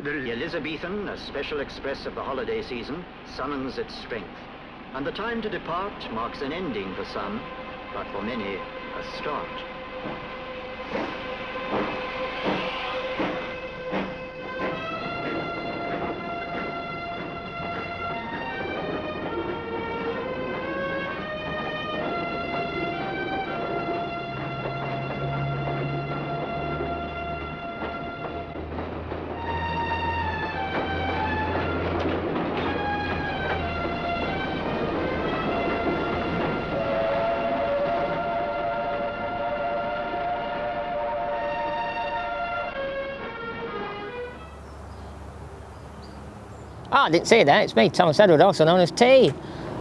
The Elizabethan, a special express of the holiday season, summons its strength. And the time to depart marks an ending for some, but for many, a start. Oh, I didn't say that, it's me, Thomas Edward, also known as T.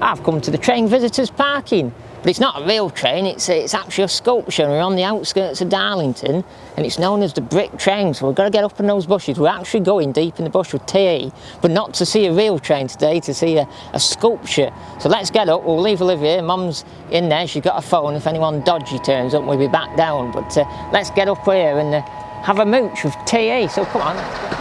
I've come to the train visitors parking, but it's not a real train, it's actually a sculpture, and we're on the outskirts of Darlington, and it's known as the brick train, so we've got to get up in those bushes. We're actually going deep in the bush with T, but not to see a real train today, to see a sculpture. So let's get up, we'll leave Olivia, Mum's in there, she's got a phone, if anyone dodgy turns up we'll be back down, but let's get up here and have a mooch with T, so come on, let's go.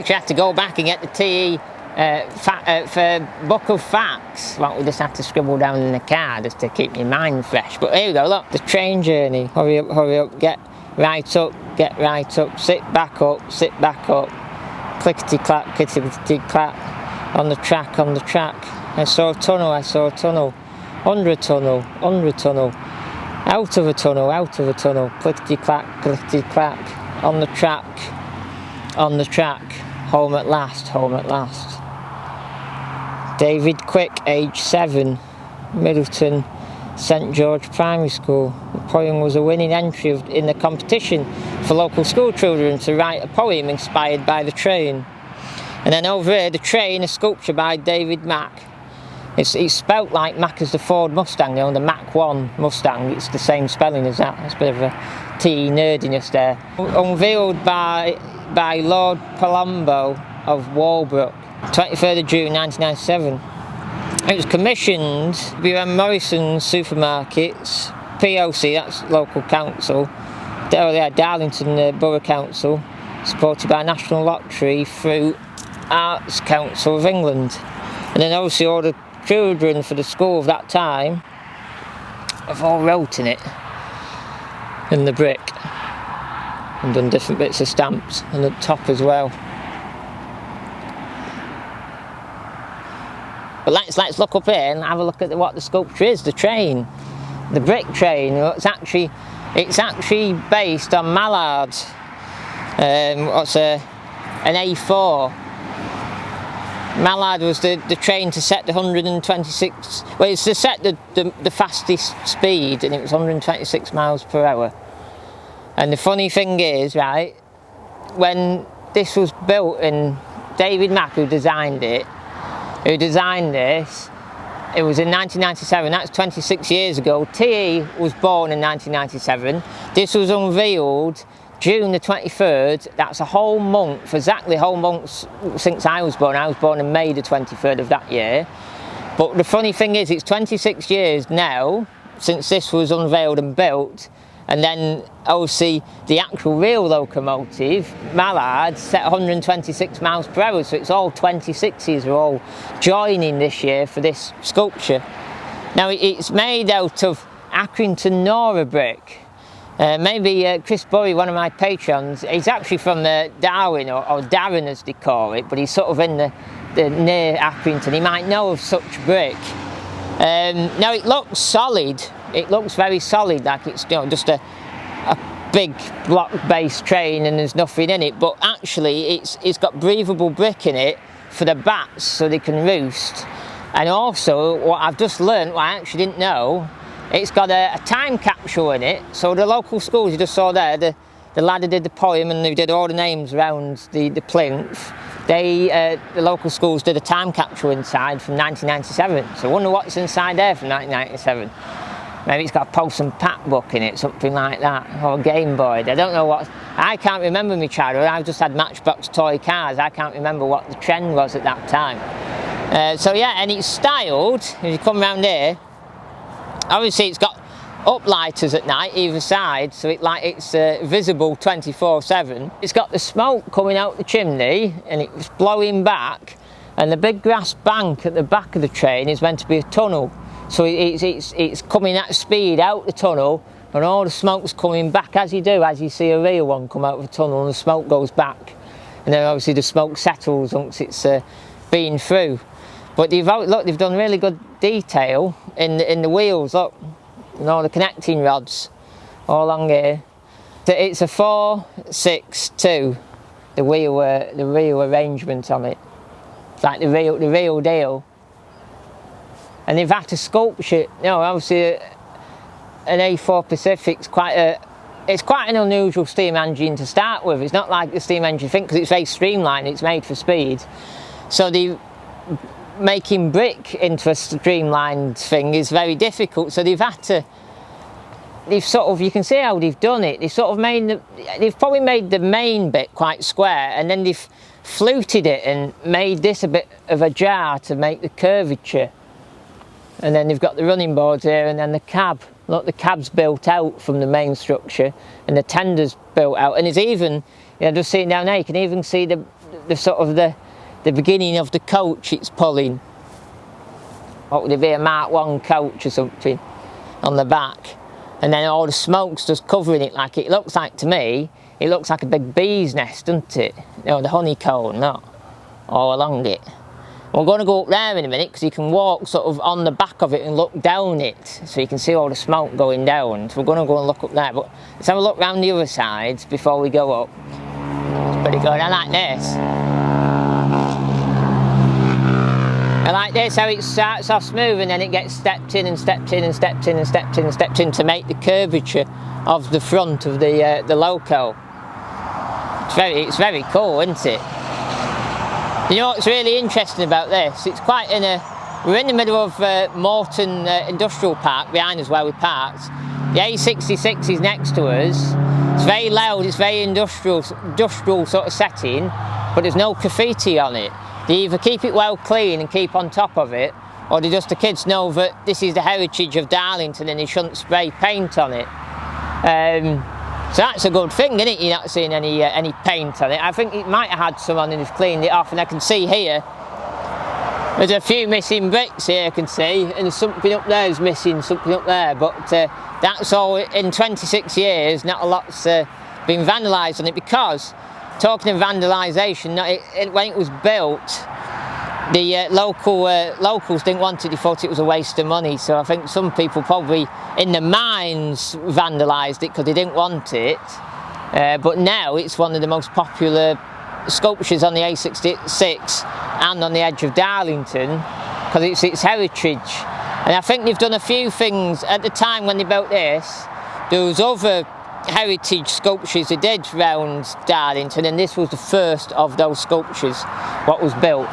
I have to go back and get the TE for book of facts. Well, we just have to scribble down in the car just to keep your mind fresh. But here we go, look, the train journey. Hurry up, get right up, sit back up, clickety clack, on the track. I saw a tunnel, under a tunnel, out of a tunnel, clickety clack, on the track. Home at last. David Quick, age 7, Middleton, St George Primary School. The poem was a winning entry in the competition for local school children to write a poem inspired by the train. And then over here, the train, a sculpture by David Mach. It's spelt like Mach as the Ford Mustang, the Mach 1 Mustang. It's the same spelling as that. It's a bit of a tea nerdiness there. Unveiled by Lord Palumbo of Walbrook, 23rd of June 1997. It was commissioned by Morrison's Supermarkets, POC, that's local council, Darlington Borough Council, supported by National Lottery through Arts Council of England. And then obviously all the children for the school of that time have all wrote in it, in the brick, and done different bits of stamps, and at the top as well. But let's look up here and have a look at what the sculpture is, the train, the brick train. It's actually based on Mallard's, an A4. Mallard was the train to set the 126, well, it's to set the fastest speed, and it was 126 miles per hour. And the funny thing is, right, when this was built, and David Mach, who designed this, it was in 1997, that's 26 years ago. T.E. was born in 1997. This was unveiled June the 23rd, that's a whole month, exactly a whole month since I was born. I was born on May the 23rd of that year. But the funny thing is, it's 26 years now since this was unveiled and built, and then obviously the actual real locomotive, Mallard, set 126 miles per hour, so it's all 26s are all joining this year for this sculpture. Now it's made out of Accrington Nora brick. Maybe Chris Burry, one of my patrons, he's actually from Darwin, or Darren as they call it, but he's sort of in the near Accrington. He might know of such brick. Now it looks solid. It looks very solid, like it's just a big block-based train and there's nothing in it. But actually, it's got breathable brick in it for the bats so they can roost. And also, what I've just learned, what I actually didn't know, it's got a time capsule in it. So the local schools you just saw there, the lad who did the poem and they did all the names around the plinth, the local schools did a time capsule inside from 1997. So I wonder what's inside there from 1997. Maybe it's got a Post and Pat book in it, something like that, or a Game Boy. I don't know what. I can't remember my childhood. I've just had Matchbox toy cars. I can't remember what the trend was at that time. So yeah, and it's styled, if you come round here, obviously it's got uplighters at night either side, so it's visible 24/7. It's got the smoke coming out the chimney and it's blowing back, and the big grass bank at the back of the train is meant to be a tunnel, so it's coming at speed out the tunnel, and all the smoke's coming back as you see a real one come out of the tunnel, and the smoke goes back, and then obviously the smoke settles once it's been through. But they've done really good detail in the wheels, look, and all the connecting rods all along here. It's a 4-6-2, the wheel arrangement on it. It's like the real deal. And they've had to sculpt it. You know, obviously an A4 Pacific's it's quite an unusual steam engine to start with. It's not like the steam engine thing, because it's very streamlined, it's made for speed. So making brick into a streamlined thing is very difficult, so you can see how they've done it. They've probably made the main bit quite square, and then they've fluted it and made this a bit of a jar to make the curvature. And then they've got the running boards here, and then the cab. Look, the cab's built out from the main structure, and the tender's built out, and it's even, just seeing down there, you can even see the beginning of the coach it's pulling. What would it be, a Mach 1 coach or something on the back? And then all the smoke's just covering it. Like, it looks like, to me, it looks like a big bee's nest, doesn't it? The honeycomb, not all along it. We're going to go up there in a minute, because you can walk sort of on the back of it and look down it, so you can see all the smoke going down. So we're going to go and look up there, but let's have a look round the other sides before we go up. It's pretty good. I like this. I like this, how it starts off smooth and then it gets stepped in and stepped in and stepped in and stepped in and stepped in to make the curvature of the front of the loco. It's very cool, isn't it? You know what's really interesting about this? We're in the middle of Morton Industrial Park, behind us where we parked. The A66 is next to us. It's very loud, it's very industrial sort of setting, but there's no graffiti on it. They either keep it well clean and keep on top of it, or the kids know that this is the heritage of Darlington and they shouldn't spray paint on it. So that's a good thing, isn't it? You're not seeing any paint on it. I think it might have had some on and they've cleaned it off, and I can see here, there's a few missing bricks here I can see, and there's something up there is missing, something up there, but that's all. In 26 years, not a lot's been vandalised on it, because, talking of vandalisation, when it was built, the locals didn't want it. They thought it was a waste of money, so I think some people probably in their minds vandalised it because they didn't want it. But now it's one of the most popular sculptures on the A66 and on the edge of Darlington, because it's its heritage. And I think they've done a few things. At the time when they built this, there was other heritage sculptures they did round Darlington, and this was the first of those sculptures what was built.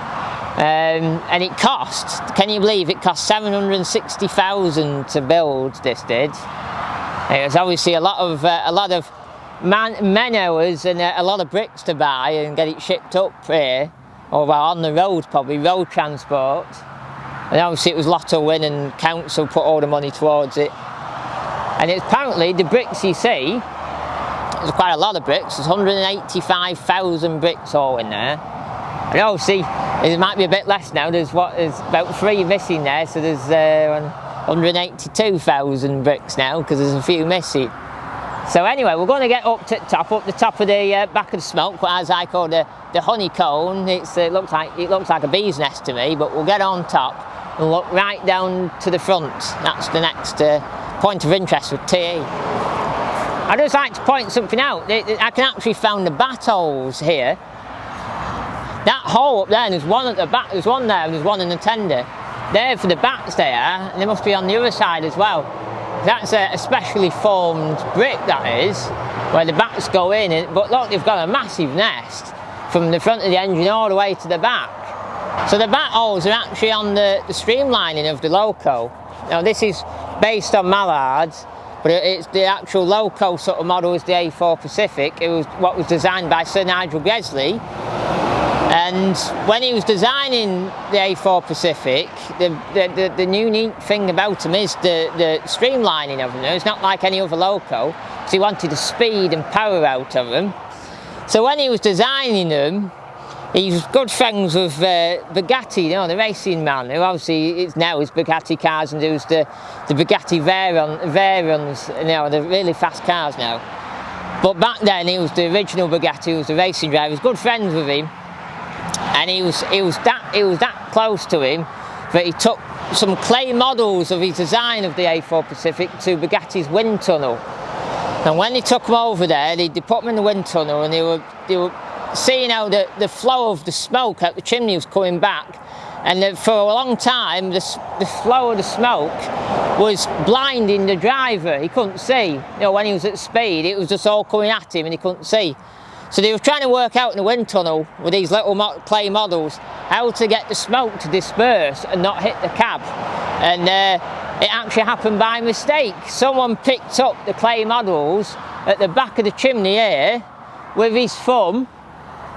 And it cost, can you believe, it cost 760,000 to build. This did. It was obviously a lot of man hours and a lot of bricks to buy and get it shipped up here, or on the road, probably road transport. And obviously it was lotto win, and council put all the money towards it. And it's apparently the bricks you see, there's quite a lot of bricks. There's 185,000 bricks all in there. And obviously it might be a bit less now. There's about 3 missing there, so there's 182,000 bricks now, because there's a few missing. So anyway, we're going to get up the top of the back of the smoke, as I call the honeycomb. It looks like a bee's nest to me, but we'll get on top and look right down to the front. That's the next point of interest with TE. I'd just like to point something out. I can actually find the bat holes here. That hole up there, and there's one at the back, there's one there, and there's one in the tender. There for the bats they are, and they must be on the other side as well. That's a specially formed brick, that is, where the bats go in. But look, they've got a massive nest from the front of the engine all the way to the back. So the bat holes are actually on the streamlining of the loco. Now this is based on mallards, but it's the actual loco sort of model is the A4 Pacific. It was what was designed by Sir Nigel Gresley, and And when he was designing the A4 Pacific, the unique thing about him is the streamlining of them. It's not like any other loco, because he wanted the speed and power out of them. So when he was designing them, he was good friends with Bugatti, you know, the racing man, who obviously now is Bugatti cars and does the Bugatti Veyrons, you know, the really fast cars now. But back then he was the original Bugatti, he was the racing driver. He was good friends with him, and he was that close to him that he took some clay models of his design of the A4 Pacific to Bugatti's wind tunnel. And when they took them over there, they put them in the wind tunnel, and they were seeing how the flow of the smoke out the chimney was coming back, and for a long time the flow of the smoke was blinding the driver. He couldn't see, you know, when he was at speed, it was just all coming at him and he couldn't see. So they were trying to work out in the wind tunnel with these little clay models how to get the smoke to disperse and not hit the cab, and it actually happened by mistake. Someone picked up the clay models at the back of the chimney here with his thumb,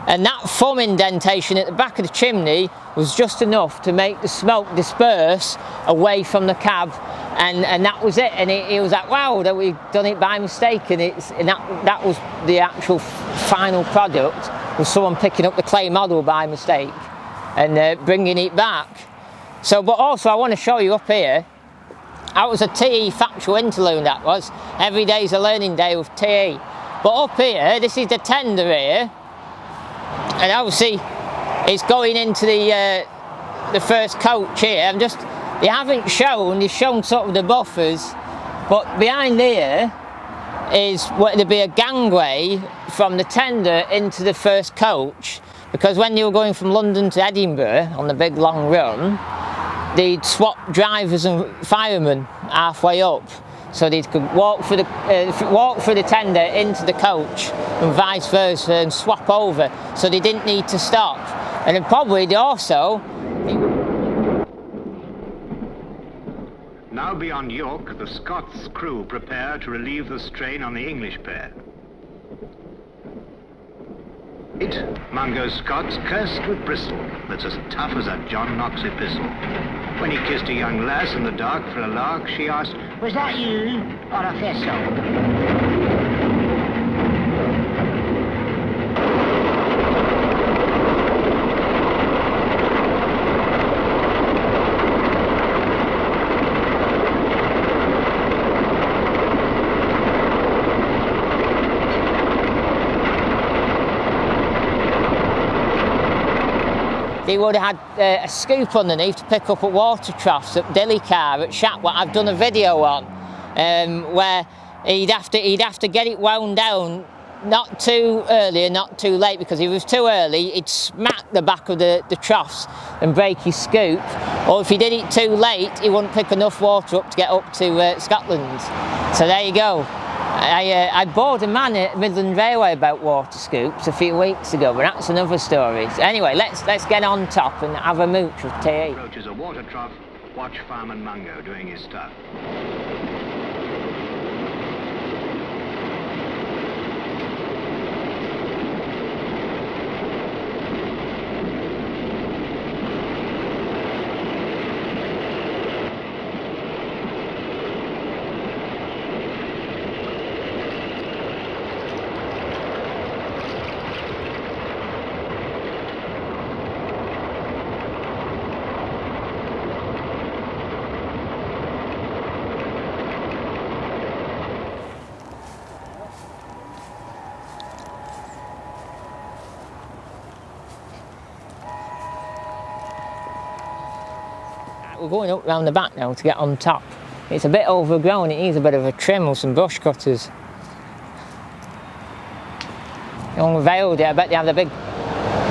and that thumb indentation at the back of the chimney was just enough to make the smoke disperse away from the cab, and that was it. And he was like, wow, that we've done it by mistake, and that was the actual final product, was someone picking up the clay model by mistake and bringing it back. So, but also I want to show you up here, that was a TE factual interlude, that was. Every day's a learning day with TE. But up here, this is the tender here, and obviously it's going into the first coach here. They haven't shown, they've shown sort of the buffers, but behind here is what there'd be a gangway from the tender into the first coach, because when they were going from London to Edinburgh on the big long run, they'd swap drivers and firemen halfway up, so they could walk through the tender into the coach and vice versa and swap over, so they didn't need to stop. And then probably also... Now beyond York, the Scots crew prepare to relieve the strain on the English pair. Mungo's Scots cursed with Bristol, that's as tough as a John Knox epistle. When he kissed a young lass in the dark for a lark, she asked, "Was that you, or a thistle?" They would have had a scoop underneath to pick up at water troughs at Dillycar at Shat, what I've done a video on, where he'd have to get it wound down not too early and not too late, because if it was too early, he'd smack the back of the troughs and break his scoop, or if he did it too late, he wouldn't pick enough water up to get up to Scotland. So there you go. I bored a man at Midland Railway about water scoops a few weeks ago, but that's another story. So anyway, let's get on top and have a mooch with TE. Approaches a water trough, watch Fireman Mungo doing his stuff. We're going up round the back now to get on top. It's a bit overgrown, it needs a bit of a trim with some brush cutters. Unveiled it, I bet they have a big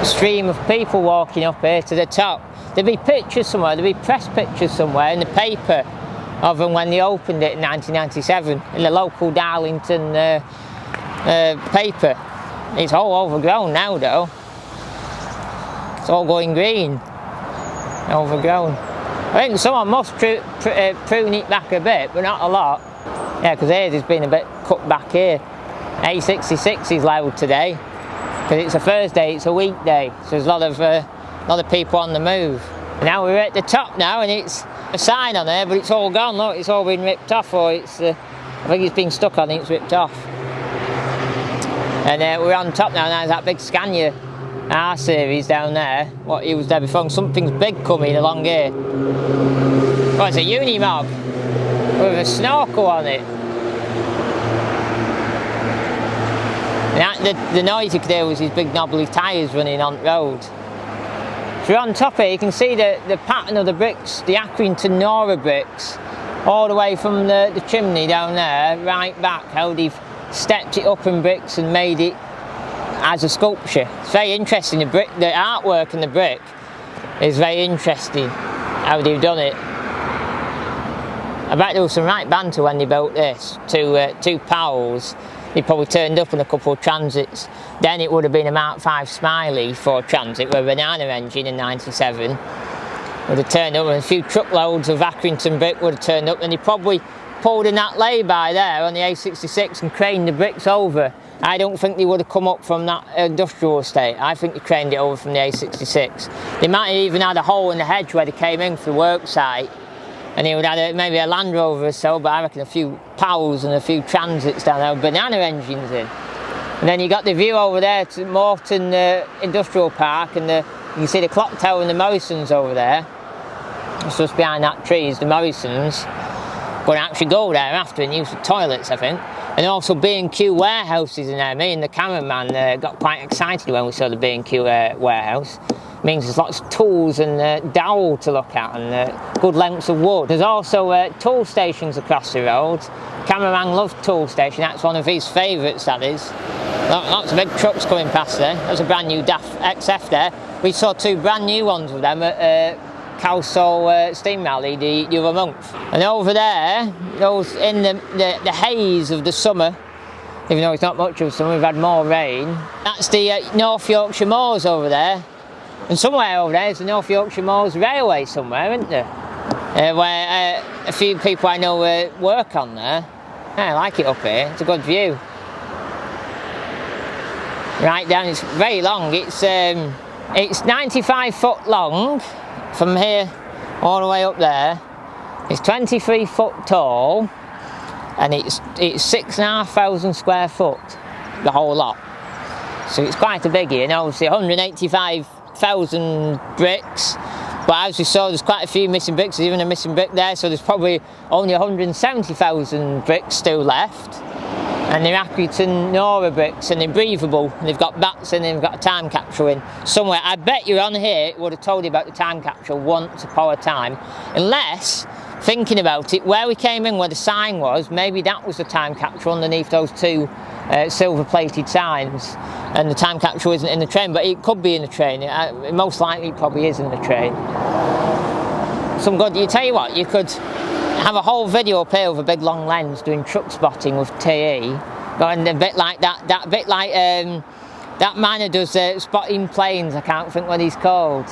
stream of people walking up here to the top. There'd be pictures somewhere, there'd be press pictures somewhere in the paper of them when they opened it in 1997, in the local Darlington paper. It's all overgrown now though. It's all going green, overgrown. I think someone must prune it back a bit, but not a lot. Yeah, because theirs has been a bit cut back here. A66 is loud today. because it's a Thursday, it's a weekday, so there's a lot of people on the move. And now we're at the top now, and it's a sign on there, but it's all gone. Look, it's all been ripped off, or it's I think it's been stuck on. It's ripped off. And we're on top now. There's that big Scania R series down there. What he was there before. Something's big coming along here. Oh, it's a Unimog with a snorkel on it. And the noise you could hear was his big knobbly tyres running on the road. So we're on top here, you can see the pattern of the bricks, the Accrington Nora bricks, all the way from the chimney down there, right back, how they've stepped it up in bricks and made it as a sculpture. It's very interesting, the artwork in the brick is very interesting, how they've done it. I bet there was some right banter when they built this. Two pals, they probably turned up in a couple of transits. Then it would have been a Mark 5 Smiley for transit with a banana engine in '97. Would have turned up, and a few truckloads of Accrington brick would have turned up, and they probably pulled in that lay-by there on the A66 and craned the bricks over. I don't think they would have come up from that industrial estate. I think they craned it over from the A66. They might have even had a hole in the hedge where they came in for the work site, and he would have maybe a Land Rover or so, but I reckon a few Pals and a few Transits down there with banana engines in. And then you got the view over there to Morton Industrial Park, and you can see the clock tower and the Morrisons over there. It's just behind that tree is the Morrisons. Going to actually go there after and use the toilets, I think. And also B&Q warehouses in there. Me and the cameraman got quite excited when we saw the B&Q warehouse. It means there's lots of tools and dowel to look at, and good lengths of wood. There's also tool stations across the road. Cameraman loves tool station. That's one of his favourites, that is. Lots of big trucks coming past there. There's a brand new DAF XF there. We saw two brand new ones with them at Calsol Steam Rally the other month. And over there, those in the haze of the summer, even though it's not much of summer, we've had more rain. That's the North Yorkshire Moors over there. And somewhere over there is the North Yorkshire Moors Railway somewhere, isn't there? Where a few people I know work on there. I like it up here, it's a good view. Right down, it's very long, it's 95 foot long from here all the way up there. It's 23 foot tall, and it's 6,500 square foot, the whole lot. So it's quite a biggie, and obviously 185,000 bricks. But as we saw, there's quite a few missing bricks. There's even a missing brick there, so there's probably only 170,000 bricks still left. And they're Accrington Nora bricks, and they're breathable, and they've got bats in, and they've got a time capsule in somewhere. I bet you on here it would have told you about the time capsule once upon a time, unless, thinking about it, where we came in, where the sign was, maybe that was the time capsule underneath those two silver-plated signs, and the time capsule isn't in the train, but it could be in the train. Most likely it probably is in the train. Some good, you tell you what, you could have a whole video up here with a big long lens doing truck spotting with TE, going a bit like that man who does spotting planes. I can't think what he's called.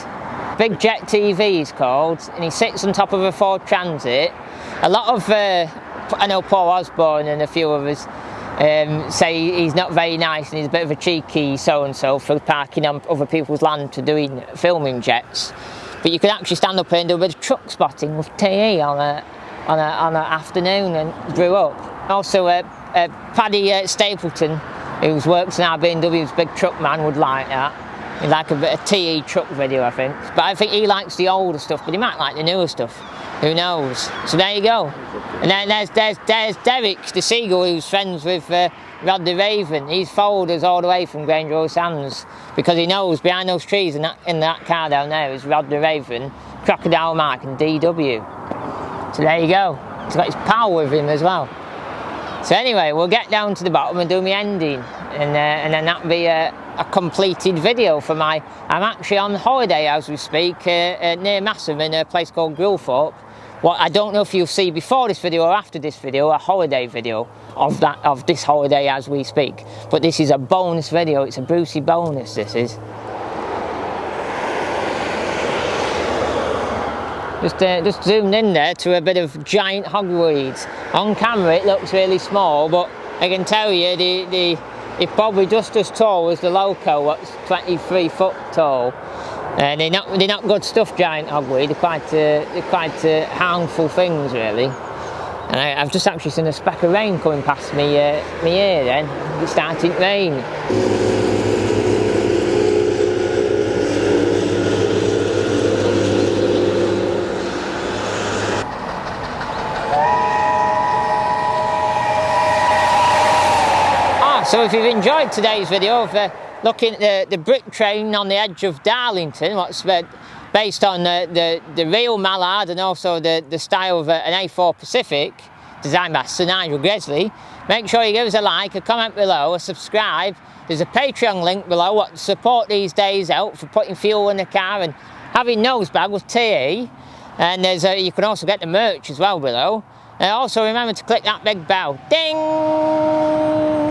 Big Jet TV he's called, and he sits on top of a Ford Transit. A lot of I know Paul Osborne and a few others say he's not very nice and he's a bit of a cheeky so-and-so for parking on other people's land to doing filming jets. But you could actually stand up here and do a bit of truck spotting with TE on an afternoon and grew up. Also, Paddy Stapleton, who works in our BMW's big truck man, would like that. He'd like a bit of TE truck video, I think. But I think he likes the older stuff, but he might like the newer stuff. Who knows? So there you go. And then there's Derek, the seagull, who's friends with Rod the Raven. He's followed us all the way from Grange Road Sands because he knows behind those trees in that car down there is Rod the Raven, Crocodile Mach and DW. So there you go. He's got his pal with him as well. So anyway, we'll get down to the bottom and do my ending, and then that'll be a completed video for my. I'm actually on holiday as we speak near Massam in a place called Grillthorpe. What I don't know if you'll see before this video or after this video, a holiday video of this holiday as we speak. But this is a bonus video. It's a Brucey bonus. This is. Just zoomed in there to a bit of giant hogweed. On camera it looks really small, but I can tell you the It's probably just as tall as the loco, what's 23 foot tall. And they're not good stuff, giant hogweed. They're quite harmful things, really. And I've just actually seen a speck of rain coming past me ear then. It's starting to rain. So if you've enjoyed today's video of looking at the brick train on the edge of Darlington, what's based on the real mallard and also the style of an A4 Pacific, designed by Sir Nigel Gresley, make sure you give us a like, a comment below, a subscribe. There's a Patreon link below, what support these days out for putting fuel in the car and having nosebag with TE. And you can also get the merch as well below. Also remember to click that big bell. Ding!